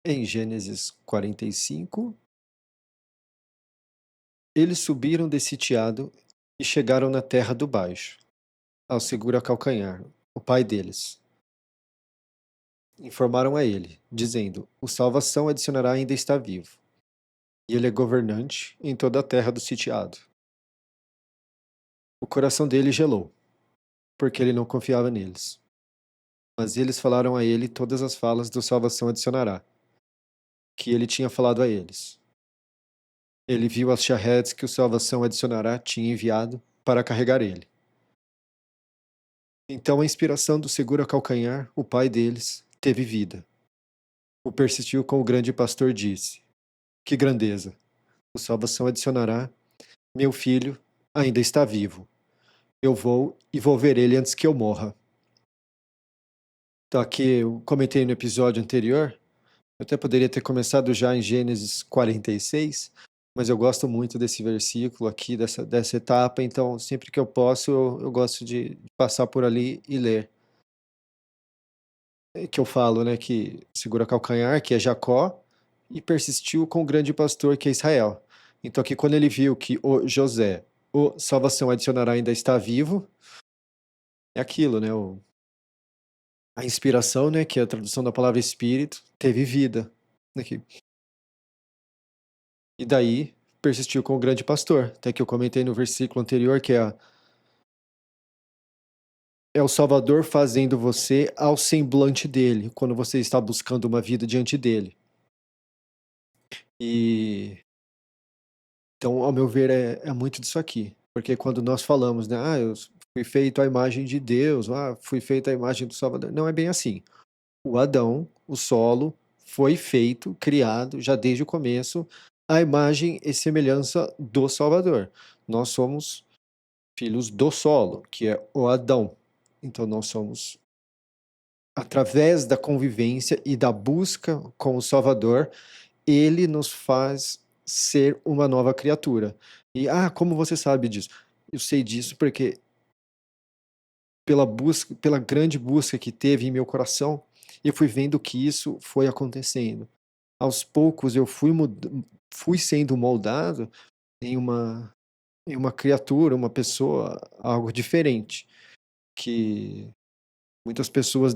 Em Gênesis 45, eles subiram desse sitiado e chegaram na terra do baixo, ao segura-calcanhar, o pai deles. Informaram a ele, dizendo: O salvação adicionará ainda está vivo, e ele é governante em toda a terra do sitiado. O coração dele gelou, porque ele não confiava neles. Mas eles falaram a ele todas as falas do salvação adicionará, que ele tinha falado a eles. Ele viu as charretes que o salvação adicionará tinha enviado para carregar ele. Então a inspiração do segura-calcanhar, o pai deles, teve vida. O persistiu com o grande pastor disse: Que grandeza! O salvação adicionará: Meu filho ainda está vivo. Eu vou e vou ver ele antes que eu morra. Então aqui eu comentei no episódio anterior, eu até poderia ter começado já em Gênesis 46, mas eu gosto muito desse versículo aqui, dessa etapa, então sempre que eu posso, eu gosto de passar por ali e ler. Que eu falo, né, que segura calcanhar, que é Jacó, e persistiu com o grande pastor, que é Israel. Então aqui quando ele viu que o José, o salvação adicionará ainda está vivo, é aquilo, né, a inspiração, né, que é a tradução da palavra espírito, teve vida. Aqui. E daí persistiu com o grande pastor, até que eu comentei no versículo anterior, que é o Salvador fazendo você ao semblante dele, quando você está buscando uma vida diante dele. E então, ao meu ver, é muito disso aqui. Porque quando nós falamos, né, eu fui feito à imagem de Deus, fui feito à imagem do Salvador. Não é bem assim. O Adão, o solo, foi feito, criado, já desde o começo, à imagem e semelhança do Salvador. Nós somos filhos do solo, que é o Adão. Então, nós somos, através da convivência e da busca com o Salvador, ele nos faz ser uma nova criatura. E, como você sabe disso? Eu sei disso porque pela grande busca que teve em meu coração, eu fui vendo que isso foi acontecendo. Aos poucos eu fui sendo moldado em uma criatura, uma pessoa, algo diferente, que muitas pessoas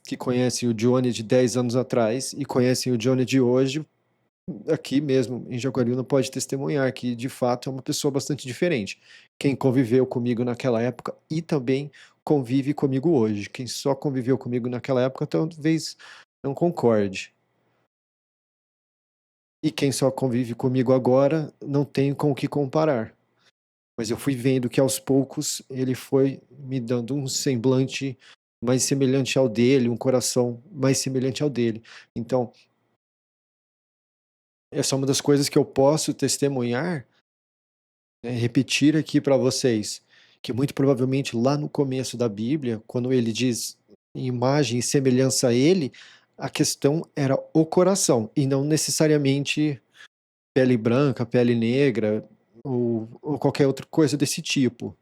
que conhecem o Johnny de 10 anos atrás e conhecem o Johnny de hoje aqui mesmo em Jaguariúna pode testemunhar que de fato é uma pessoa bastante diferente. Quem conviveu comigo naquela época e também convive comigo hoje. Quem só conviveu comigo naquela época talvez não concorde. E quem só convive comigo agora não tem com o que comparar. Mas eu fui vendo que aos poucos ele foi me dando um semblante mais semelhante ao dele, um coração mais semelhante ao dele. Então, essa é uma das coisas que eu posso testemunhar, repetir aqui para vocês, que muito provavelmente lá no começo da Bíblia, quando ele diz imagem e semelhança a ele, a questão era o coração, e não necessariamente pele branca, pele negra, ou qualquer outra coisa desse tipo.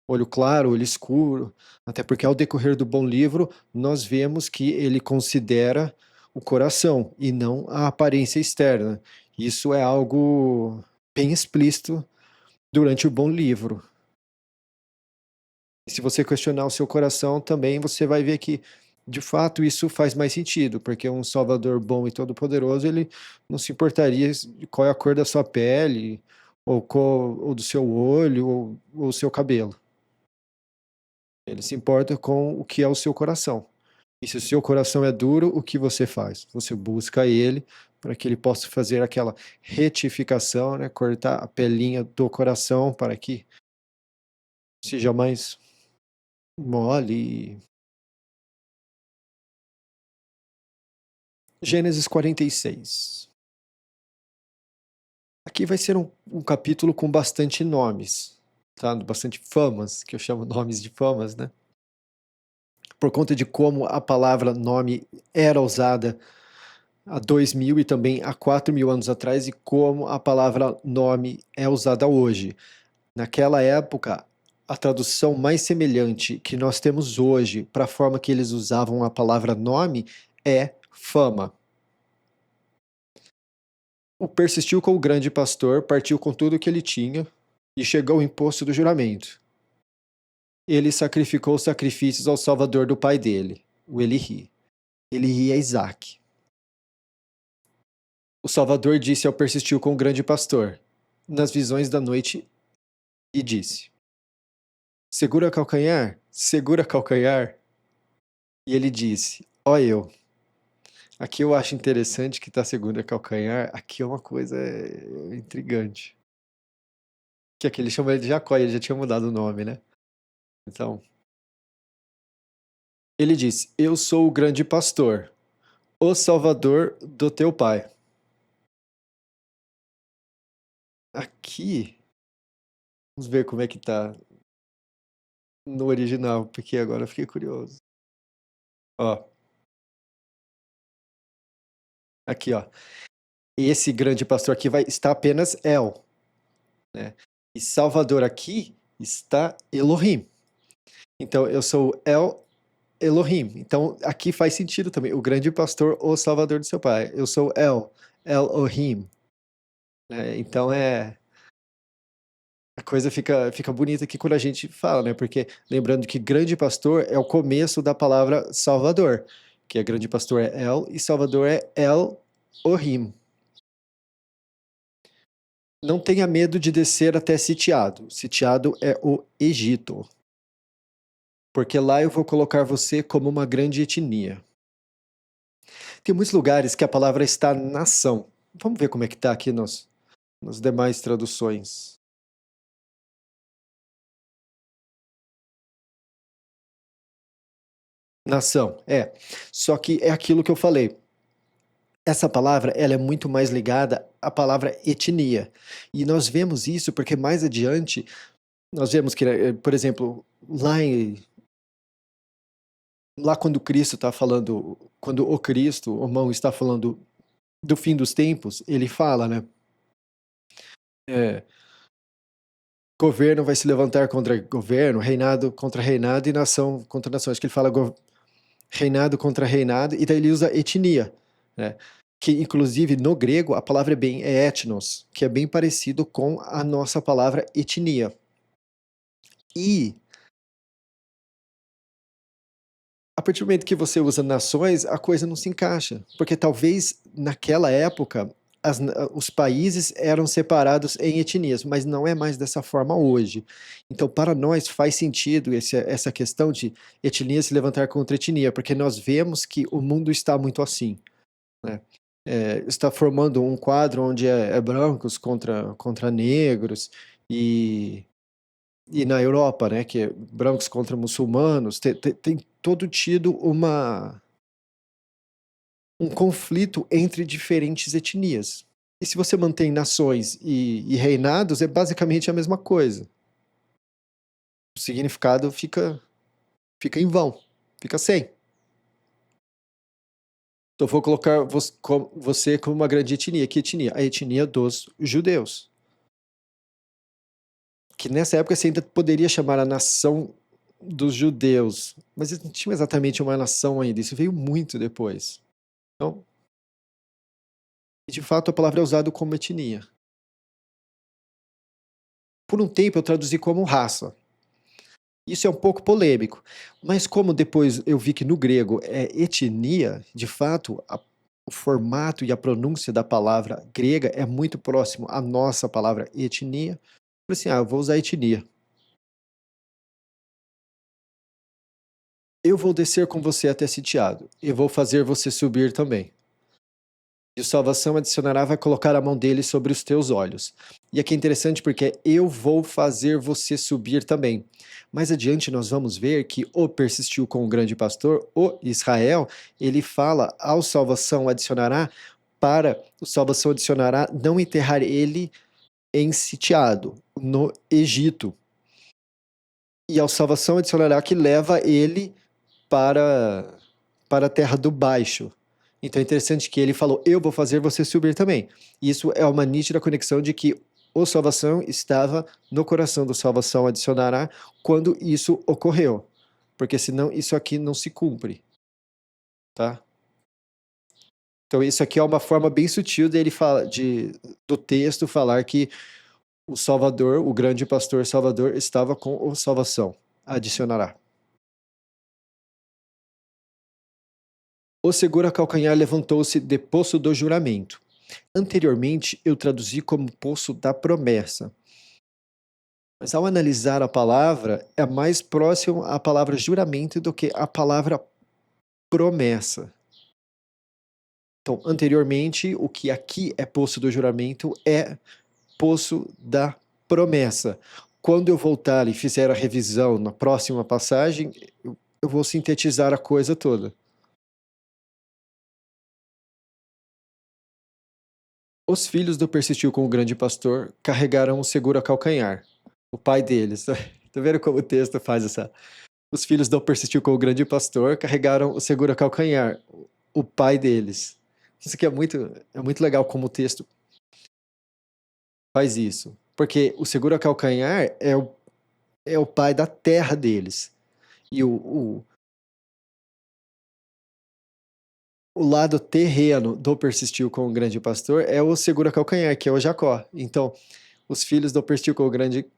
Olho claro, olho escuro, até porque ao decorrer do bom livro, nós vemos que ele considera o coração e não a aparência externa. Isso é algo bem explícito durante o bom livro. E se você questionar o seu coração também, você vai ver que, de fato, isso faz mais sentido, porque um Salvador bom e todo-poderoso, ele não se importaria de qual é a cor da sua pele, ou do seu olho, ou o seu cabelo. Ele se importa com o que é o seu coração. E se o seu coração é duro, o que você faz? Você busca ele para que ele possa fazer aquela retificação, né? Cortar a pelinha do coração para que seja mais mole. Gênesis 46. Aqui vai ser um capítulo com bastante nomes, tá? Bastante famas, que eu chamo nomes de famas, né? Por conta de como a palavra nome era usada há 2000 e também há 4000 anos atrás e como a palavra nome é usada hoje. Naquela época, a tradução mais semelhante que nós temos hoje para a forma que eles usavam a palavra nome é fama. O persistiu com o grande pastor, partiu com tudo o que ele tinha, e chegou em posto do juramento. Ele sacrificou sacrifícios ao salvador do pai dele, o Elihi. Elihi é Isaac. O salvador disse ao persistiu com o grande pastor, nas visões da noite, e disse: segura calcanhar, segura calcanhar. E ele disse: ó eu. Aqui eu acho interessante que tá segura calcanhar, aqui é uma coisa intrigante. Que aqui ele chama ele de Jacó, ele já tinha mudado o nome, né? Então, ele diz: eu sou o grande pastor, o salvador do teu pai. Aqui, vamos ver como é que tá no original, porque agora eu fiquei curioso. Ó, aqui, ó. Esse grande pastor aqui vai estar apenas El, né? E Salvador aqui está Elohim. Então eu sou El Elohim. Então aqui faz sentido também. O grande pastor, o Salvador do seu pai. Eu sou El Elohim. Né? Então a coisa fica bonita aqui quando a gente fala, né? Porque lembrando que grande pastor é o começo da palavra Salvador, que é grande pastor é El e Salvador é El Ohim. Não tenha medo de descer até Sitiado. Sitiado é o Egito. Porque lá eu vou colocar você como uma grande etnia. Tem muitos lugares que a palavra está nação. Vamos ver como é que está aqui nas demais traduções. Nação, é. Só que é aquilo que eu falei. Essa palavra, ela é muito mais ligada à palavra etnia. E nós vemos isso porque mais adiante, nós vemos que, por exemplo, lá quando Cristo está falando, quando o Cristo, o irmão, está falando do fim dos tempos, ele fala, né? É, governo vai se levantar contra governo, reinado contra reinado e nação contra nação. Acho que ele fala reinado contra reinado, e daí ele usa etnia, né? Que inclusive no grego a palavra é etnos, que é bem parecido com a nossa palavra etnia. E a partir do momento que você usa nações, a coisa não se encaixa, porque talvez naquela época os países eram separados em etnias, mas não é mais dessa forma hoje. Então, para nós faz sentido essa questão de etnia se levantar contra etnia, porque nós vemos que o mundo está muito assim, né? Está formando um quadro onde é brancos contra negros e na Europa, né, que é brancos contra muçulmanos, tem todo tido um conflito entre diferentes etnias. E se você mantém nações e reinados, é basicamente a mesma coisa. O significado fica em vão, fica sem. Então vou colocar você como uma grande etnia. Que etnia? A etnia dos judeus. Que nessa época você ainda poderia chamar a nação dos judeus, mas eles não tinham exatamente uma nação ainda, isso veio muito depois. Então, de fato, a palavra é usada como etnia. Por um tempo eu traduzi como raça. Isso é um pouco polêmico, mas como depois eu vi que no grego é etnia, de fato, o formato e a pronúncia da palavra grega é muito próximo à nossa palavra etnia. Eu falei assim, eu vou usar etnia. Eu vou descer com você até sitiado, e vou fazer você subir também. De salvação adicionará, vai colocar a mão dele sobre os teus olhos. E aqui é interessante porque eu vou fazer você subir também. Mais adiante nós vamos ver que o persistiu com o grande pastor, o Israel, ele fala ao salvação adicionará, para o salvação adicionará não enterrar ele em sitiado, no Egito. E ao salvação adicionará que leva ele para a terra do baixo. Então é interessante que ele falou: eu vou fazer você subir também. Isso é uma nítida conexão de que o salvação estava no coração do salvação adicionará quando isso ocorreu. Porque senão isso aqui não se cumpre, tá? Então isso aqui é uma forma bem sutil dele falar do texto falar que o Salvador, o grande pastor Salvador, estava com a salvação. Adicionará. O segura-calcanhar levantou-se de poço do juramento. Anteriormente eu traduzi como poço da promessa. Mas ao analisar a palavra, é mais próximo à palavra juramento do que à palavra promessa. Então, anteriormente, o que aqui é poço do juramento é poço da promessa. Quando eu voltar e fizer a revisão na próxima passagem, eu vou sintetizar a coisa toda. Os filhos do Persistiu com o grande pastor carregaram o seguro a calcanhar. O pai deles. Tá vendo como o texto faz essa? Os filhos do Persistiu com o grande pastor carregaram o seguro a calcanhar. O pai deles. Isso aqui é muito legal como o texto faz isso. Porque o seguro a calcanhar é o pai da terra deles. E o lado terreno do Persistiu com o grande pastor é o segura calcanhar, que é o Jacó. Então, os filhos do Persistiu com o grande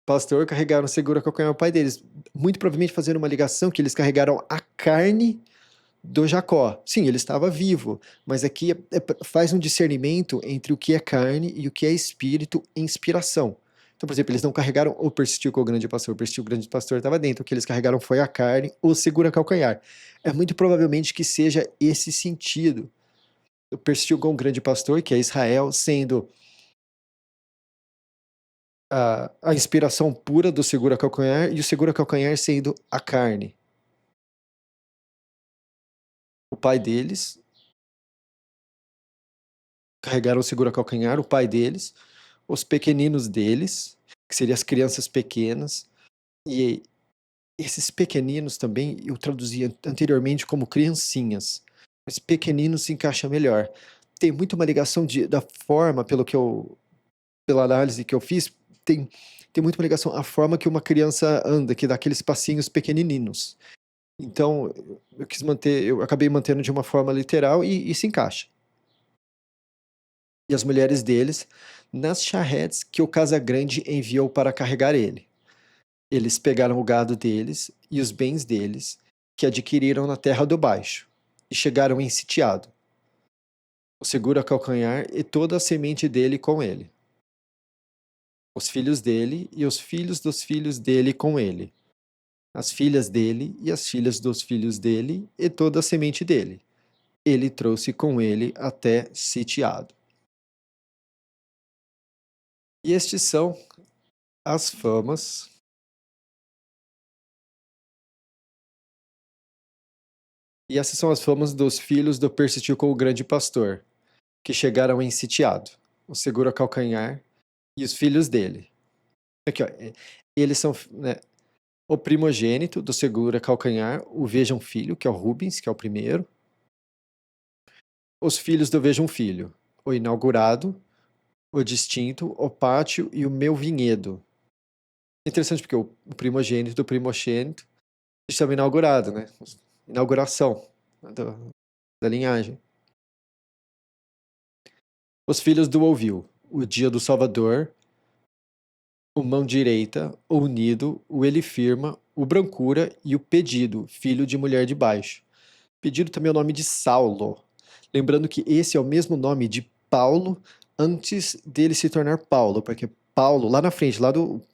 pastor carregaram o segura calcanhar ao pai deles. Muito provavelmente fazendo uma ligação que eles carregaram a carne do Jacó. Sim, ele estava vivo, mas aqui faz um discernimento entre o que é carne e o que é espírito e inspiração. Então, por exemplo, eles não carregaram o persistiu com o grande pastor, o persistiu com o grande pastor estava dentro, o que eles carregaram foi a carne, o segura calcanhar. É muito provavelmente que seja esse sentido. O persistiu com o grande pastor, que é Israel, sendo a inspiração pura do segura calcanhar e o segura calcanhar sendo a carne. O pai deles carregaram o segura calcanhar, o pai deles, os pequeninos deles, que seriam as crianças pequenas, e esses pequeninos também eu traduzia anteriormente como criancinhas, mas pequeninos se encaixa melhor. Tem muito uma ligação da forma, pela análise que eu fiz, tem muito uma ligação a forma que uma criança anda, que dá aqueles passinhos pequenininhos. Então, eu acabei mantendo de uma forma literal e se encaixa. E as mulheres deles, nas charretes que o Casagrande enviou para carregar ele. Eles pegaram o gado deles e os bens deles, que adquiriram na terra do baixo, e chegaram em sitiado. O segura calcanhar e toda a semente dele com ele. Os filhos dele e os filhos dos filhos dele com ele. As filhas dele e as filhas dos filhos dele e toda a semente dele. Ele trouxe com ele até sitiado. E estes são as famas. E essas são as famas dos filhos do Persistiu com o grande pastor, que chegaram em sitiado, o segura calcanhar e os filhos dele. Aqui, ó, eles são, né, o primogênito do segura calcanhar, o Vejam Filho, que é o Rubens, que é o primeiro. Os filhos do Vejam Filho, o inaugurado, o distinto, o pátio e o meu vinhedo. Interessante porque o primogênito do primogênito se chama inaugurado, né? Inauguração da linhagem. Os filhos do ouviu, o dia do Salvador, o mão direita, o unido, o ele firma, o brancura e o pedido, filho de mulher de baixo. Pedido também é o nome de Saulo. Lembrando que esse é o mesmo nome de Paulo antes dele se tornar Paulo, porque Paulo, lá na frente,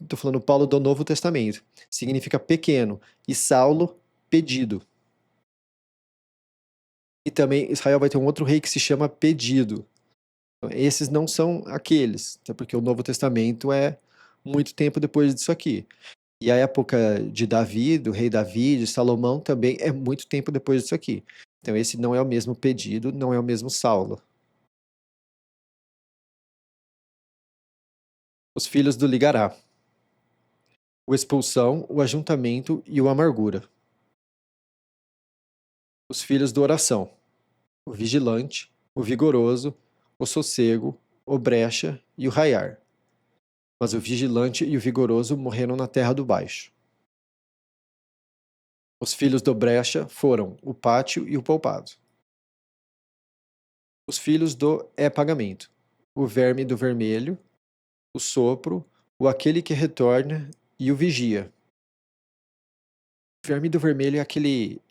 tô falando Paulo do Novo Testamento, significa pequeno, e Saulo, pedido. E também Israel vai ter um outro rei que se chama Pedido. Esses não são aqueles, até porque o Novo Testamento é muito tempo depois disso aqui. E a época de Davi, do rei Davi, de Salomão, também é muito tempo depois disso aqui. Então esse não é o mesmo Pedido, não é o mesmo Saulo. Os filhos do Ligará. O expulsão, o ajuntamento e o amargura. Os filhos do oração. O vigilante, o vigoroso, o sossego, o brecha e o raiar. Mas o vigilante e o vigoroso morreram na terra do baixo. Os filhos do brecha foram o pátio e o poupado. Os filhos do é pagamento. O verme do vermelho, o sopro, o aquele que retorna e o vigia. O verme do vermelho é aquele.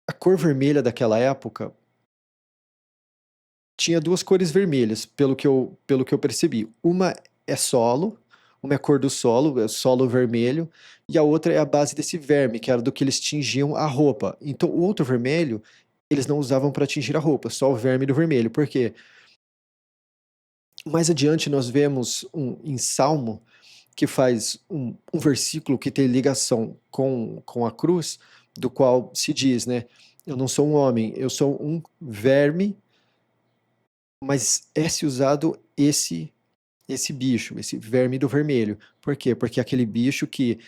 A cor vermelha daquela época tinha duas cores vermelhas, pelo que eu percebi. Uma é solo, uma é a cor do solo, é solo vermelho, e a outra é a base desse verme, que era do que eles tingiam a roupa. Então, o outro vermelho, eles não usavam para tingir a roupa, só o verme do vermelho. Por quê? Mais adiante nós vemos em Salmo que faz um versículo que tem ligação com a cruz, do qual se diz, né? Eu não sou um homem, eu sou um verme, mas é-se usado esse bicho, esse verme do vermelho. Por quê? Porque é aquele bicho que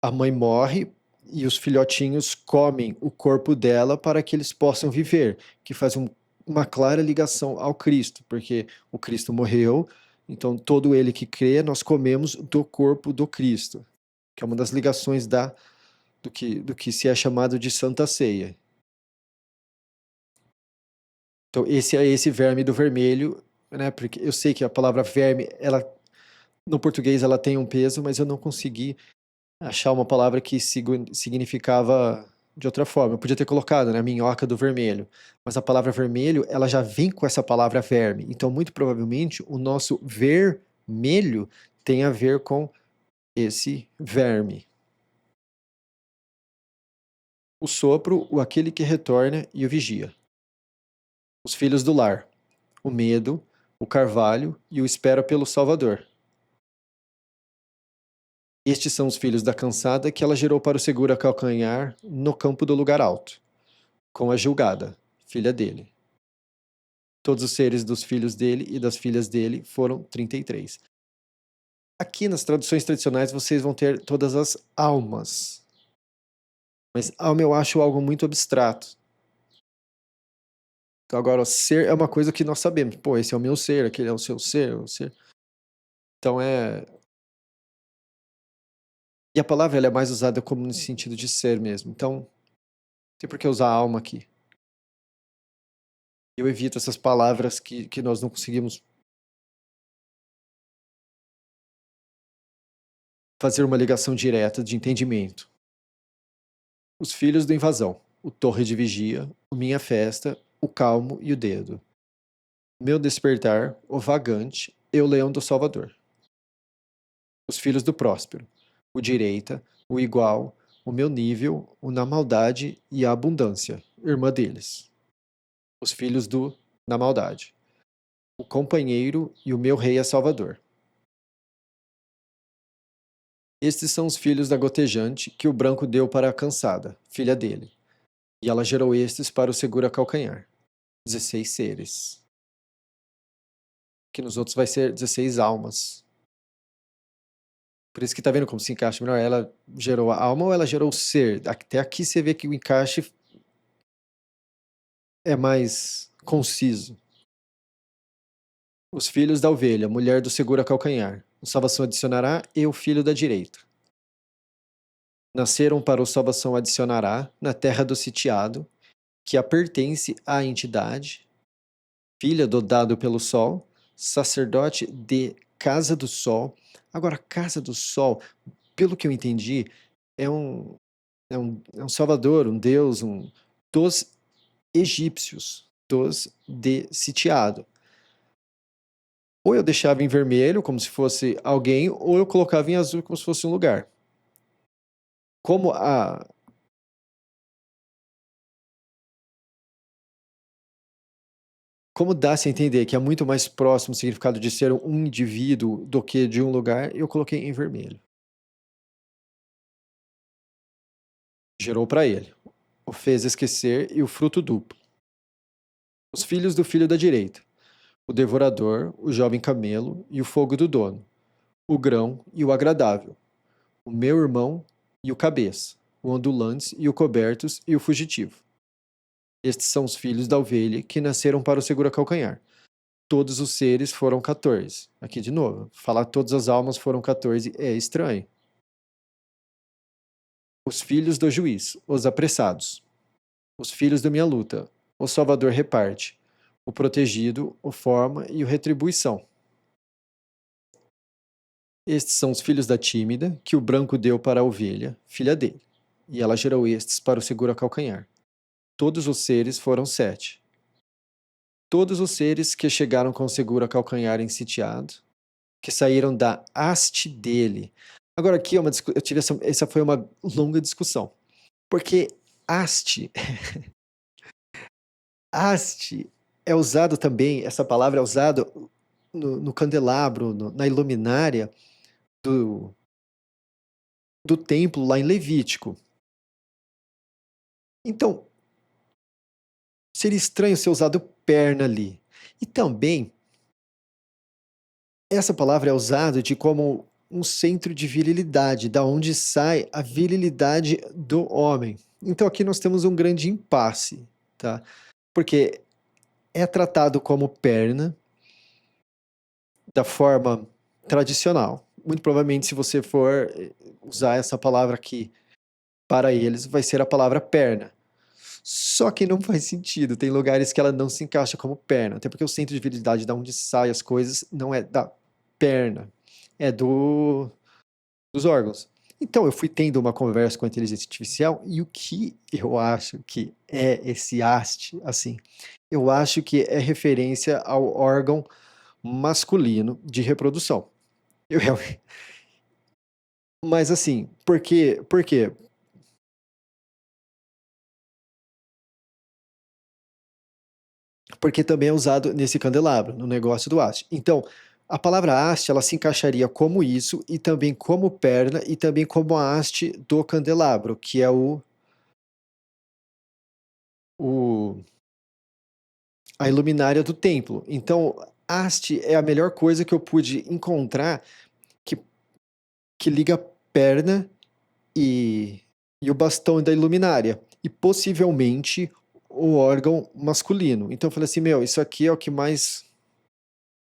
a mãe morre e os filhotinhos comem o corpo dela para que eles possam viver, que faz uma clara ligação ao Cristo, porque o Cristo morreu, então todo ele que crê, nós comemos do corpo do Cristo, que é uma das ligações do que se é chamado de Santa Ceia. Então esse é esse verme do vermelho, né? Porque eu sei que a palavra verme, ela no português ela tem um peso, mas eu não consegui achar uma palavra que significava de outra forma. Eu podia ter colocado, né, minhoca do vermelho, mas a palavra vermelho, ela já vem com essa palavra verme. Então, muito provavelmente, o nosso vermelho tem a ver com esse verme. O sopro, o aquele que retorna e o vigia. Os filhos do lar, o medo, o carvalho e o espera pelo Salvador. Estes são os filhos da cansada que ela gerou para o seguro a calcanhar no campo do lugar alto, com a julgada, filha dele. Todos os seres dos filhos dele e das filhas dele foram 33. Aqui nas traduções tradicionais vocês vão ter todas as almas. Mas alma eu acho algo muito abstrato. Então agora, ser é uma coisa que nós sabemos. Pô, esse é o meu ser, aquele é o seu ser, o ser. Então é. E a palavra ela é mais usada como no sentido de ser mesmo. Então, não tem por que usar alma aqui. Eu evito essas palavras que nós não conseguimos fazer uma ligação direta de entendimento. Os filhos da invasão, o torre de vigia, o minha festa, o calmo e o dedo. Meu despertar, o vagante, e o leão do Salvador. Os filhos do próspero, o direita, o igual, o meu nível, o na maldade e a abundância, irmã deles. Os filhos do na maldade, o companheiro e o meu rei é Salvador. Estes são os filhos da gotejante que o branco deu para a cansada, filha dele. E ela gerou estes para o segura calcanhar. 16 seres. Que nos outros vai ser 16 almas. Por isso que tá vendo como se encaixa melhor. Ela gerou a alma ou ela gerou o ser? Até aqui você vê que o encaixe é mais conciso. Os filhos da ovelha, mulher do segura calcanhar. O salvação adicionará e o filho da direita. Nasceram para o salvação adicionará na terra do sitiado, que a pertence à entidade, filha do dado pelo sol, sacerdote de casa do sol. Agora, casa do sol, pelo que eu entendi, é um salvador, um deus, dos egípcios, dos de sitiado. Ou eu deixava em vermelho, como se fosse alguém, ou eu colocava em azul, como se fosse um lugar. Como a. Como dá-se a entender que é muito mais próximo o significado de ser um indivíduo do que de um lugar, eu coloquei em vermelho. Gerou para ele. O fez esquecer e o fruto duplo. Os filhos do filho da direita. O devorador, o jovem camelo e o fogo do dono. O grão e o agradável. O meu irmão e o cabeça. O ondulantes e o cobertos e o fugitivo. Estes são os filhos da ovelha que nasceram para o segura calcanhar. Todos os seres foram 14. Aqui de novo, falar todas as almas foram 14 é estranho. Os filhos do juiz, os apressados. Os filhos da minha luta, o Salvador reparte. O protegido o forma e o retribuição. Estes são os filhos da tímida, que o branco deu para a ovelha, filha dele. E ela gerou estes para o seguro a calcanhar. Todos os seres foram 7. Todos os seres que chegaram com o seguro a calcanhar em sitiado, que saíram da haste dele. Agora aqui eu tive essa foi uma longa discussão. Porque haste, haste é usado também, essa palavra é usada no candelabro, na iluminária do templo lá em Levítico. Então, seria estranho ser usado perna ali. E também, essa palavra é usada de como um centro de virilidade, da onde sai a virilidade do homem. Então aqui nós temos um grande impasse, tá? Porque é tratado como perna da forma tradicional. Muito provavelmente, se você for usar essa palavra aqui para eles, vai ser a palavra perna. Só que não faz sentido, tem lugares que ela não se encaixa como perna, até porque o centro de virilidade da onde saem as coisas não é da perna, é dos órgãos. Então eu fui tendo uma conversa com a inteligência artificial e o que eu acho que é esse haste, assim, eu acho que é referência ao órgão masculino de reprodução. Eu, mas assim, por quê? Por quê? Porque também é usado nesse candelabro, no negócio do haste. Então, a palavra haste, ela se encaixaria como isso, e também como perna, e também como a haste do candelabro, que é o a iluminária do templo. Então, haste é a melhor coisa que eu pude encontrar que, que liga a perna e, e o bastão da iluminária. E possivelmente o órgão masculino. Então eu falei assim, meu, isso aqui é o que mais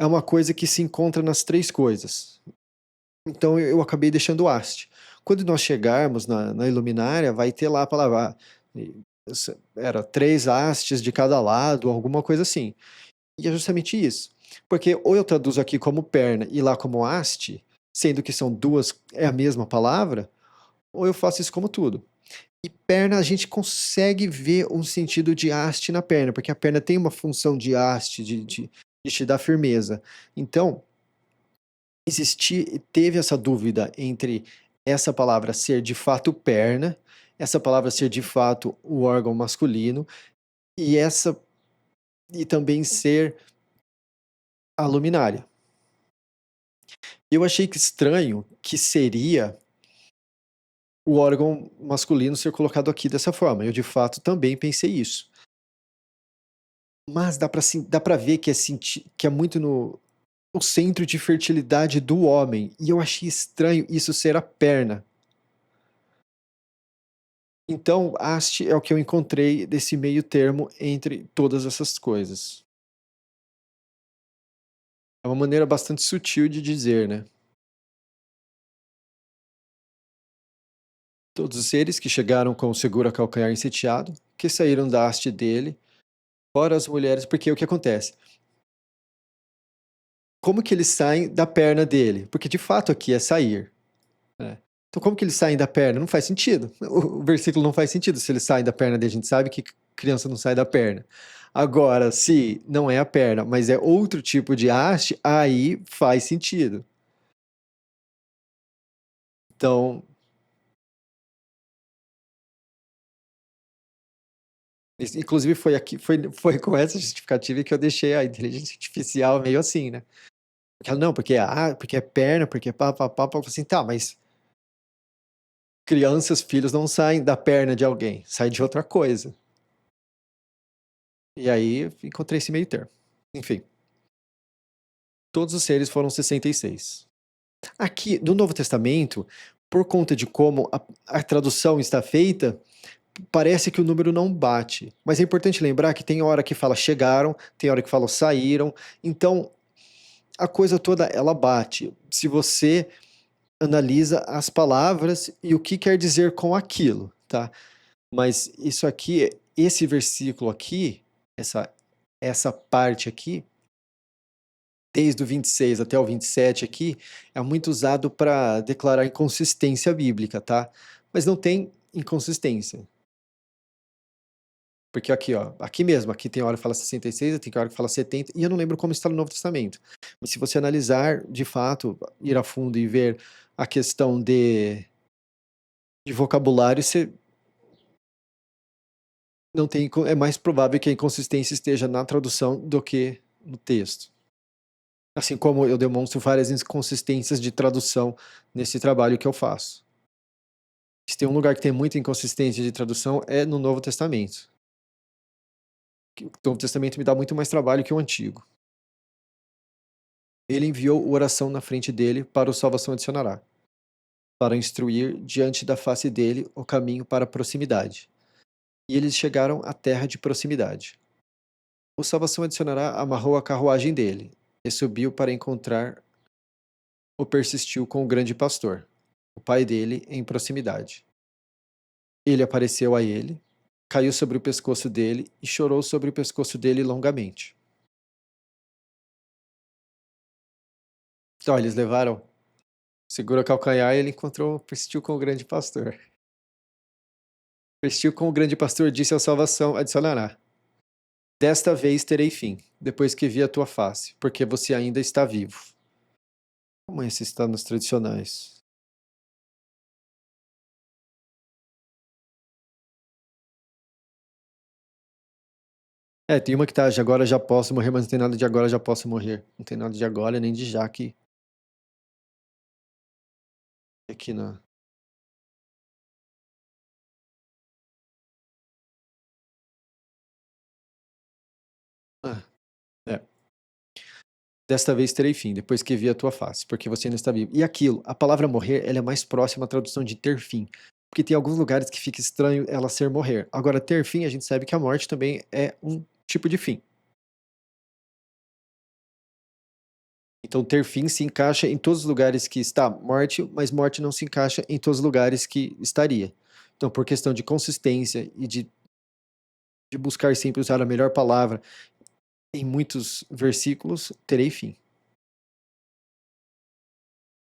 é uma coisa que se encontra nas três coisas. Então eu acabei deixando haste. Quando nós chegarmos na iluminária, vai ter lá a palavra. Era 3 hastes de cada lado, alguma coisa assim. E é justamente isso. Porque ou eu traduzo aqui como perna e lá como haste, sendo que são duas, é a mesma palavra, ou eu faço isso como tudo. E perna a gente consegue ver um sentido de haste na perna, porque a perna tem uma função de haste, de te dar firmeza. Então, teve essa dúvida entre essa palavra ser de fato perna, essa palavra ser de fato o órgão masculino, e essa e também ser a luminária. Eu achei que estranho que seria o órgão masculino ser colocado aqui dessa forma. Eu de fato também pensei isso. Mas dá para ver que que é muito no centro de fertilidade do homem. E eu achei estranho isso ser a perna. Então, haste é o que eu encontrei desse meio termo entre todas essas coisas. É uma maneira bastante sutil de dizer, né? Todos os seres que chegaram com o seguro a calcanhar enseteado, que saíram da haste dele, fora as mulheres, porque o que acontece? Como que eles saem da perna dele? Porque de fato aqui é sair. Né? Então, como que eles saem da perna? Não faz sentido. O versículo não faz sentido se eles saem da perna dele. A gente sabe que criança não sai da perna. Agora, se não é a perna, mas é outro tipo de haste, aí faz sentido. Então, inclusive foi com essa justificativa que eu deixei a inteligência artificial meio assim, né? Porque ela, não, porque é perna, porque pá, pá, pá, pá, assim, tá, mas crianças, filhos não saem da perna de alguém, saem de outra coisa. E aí encontrei esse meio termo. Enfim, todos os seres foram 66. Aqui, no Novo Testamento, por conta de como a tradução está feita, parece que o número não bate. Mas é importante lembrar que tem hora que fala chegaram, tem hora que fala saíram. Então, a coisa toda ela bate. Se você analisa as palavras e o que quer dizer com aquilo, tá? Mas isso aqui, esse versículo aqui, Essa essa parte aqui, desde o 26 até o 27 aqui, é muito usado para declarar inconsistência bíblica, tá? Mas não tem inconsistência. Porque aqui, ó, aqui mesmo, aqui tem hora que fala 66, tem hora que fala 70, e eu não lembro como está no Novo Testamento. Mas se você analisar, de fato, ir a fundo e ver a questão de vocabulário, você não tem, é mais provável que a inconsistência esteja na tradução do que no texto. Assim como eu demonstro várias inconsistências de tradução nesse trabalho que eu faço. Se tem um lugar que tem muita inconsistência de tradução é no Novo Testamento. O Novo Testamento me dá muito mais trabalho que o Antigo. Ele enviou oração na frente dele para o salvação adicionará, para instruir diante da face dele o caminho para a proximidade. E eles chegaram à terra de proximidade. O salvação adicionará amarrou a carruagem dele e subiu para encontrar ou persistiu com o grande pastor, o pai dele, em proximidade. Ele apareceu a ele, caiu sobre o pescoço dele e chorou sobre o pescoço dele longamente. Então, eles levaram, segura o calcanhar e ele encontrou, persistiu com o grande pastor. Persistiu com o grande pastor, disse a salvação, adicionará. Desta vez terei fim, depois que vi a tua face, porque você ainda está vivo. Como é esse está nos tradicionais? É, tem uma que tá, de agora já posso morrer, mas não tem nada de agora já posso morrer. Não tem nada de agora nem de já aqui na. Ah, é. Desta vez terei fim, depois que vi a tua face, porque você ainda está vivo. E aquilo, a palavra morrer, ela é mais próxima à tradução de ter fim. Porque tem alguns lugares que fica estranho ela ser morrer. Agora, ter fim, a gente sabe que a morte também é um tipo de fim. Então, ter fim se encaixa em todos os lugares que está morte, mas morte não se encaixa em todos os lugares que estaria. Então, por questão de consistência e de buscar sempre usar a melhor palavra, em muitos versículos, terei fim.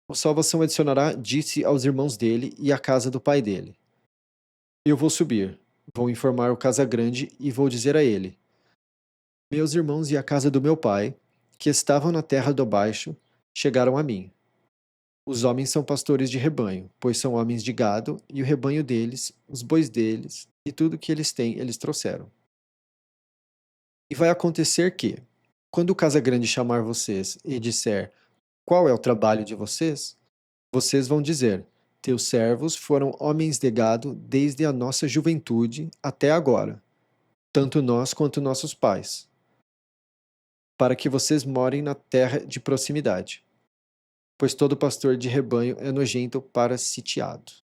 A salvação adicionará, disse aos irmãos dele e à casa do pai dele. Eu vou subir, vou informar o casa grande e vou dizer a ele: meus irmãos e a casa do meu pai, que estavam na terra do baixo, chegaram a mim. Os homens são pastores de rebanho, pois são homens de gado, e o rebanho deles, os bois deles, e tudo que eles têm, eles trouxeram. E vai acontecer que, quando o casa grande chamar vocês e disser qual é o trabalho de vocês, vocês vão dizer: teus servos foram homens de gado desde a nossa juventude até agora, tanto nós quanto nossos pais, para que vocês morem na terra de proximidade, pois todo pastor de rebanho é nojento para sitiado.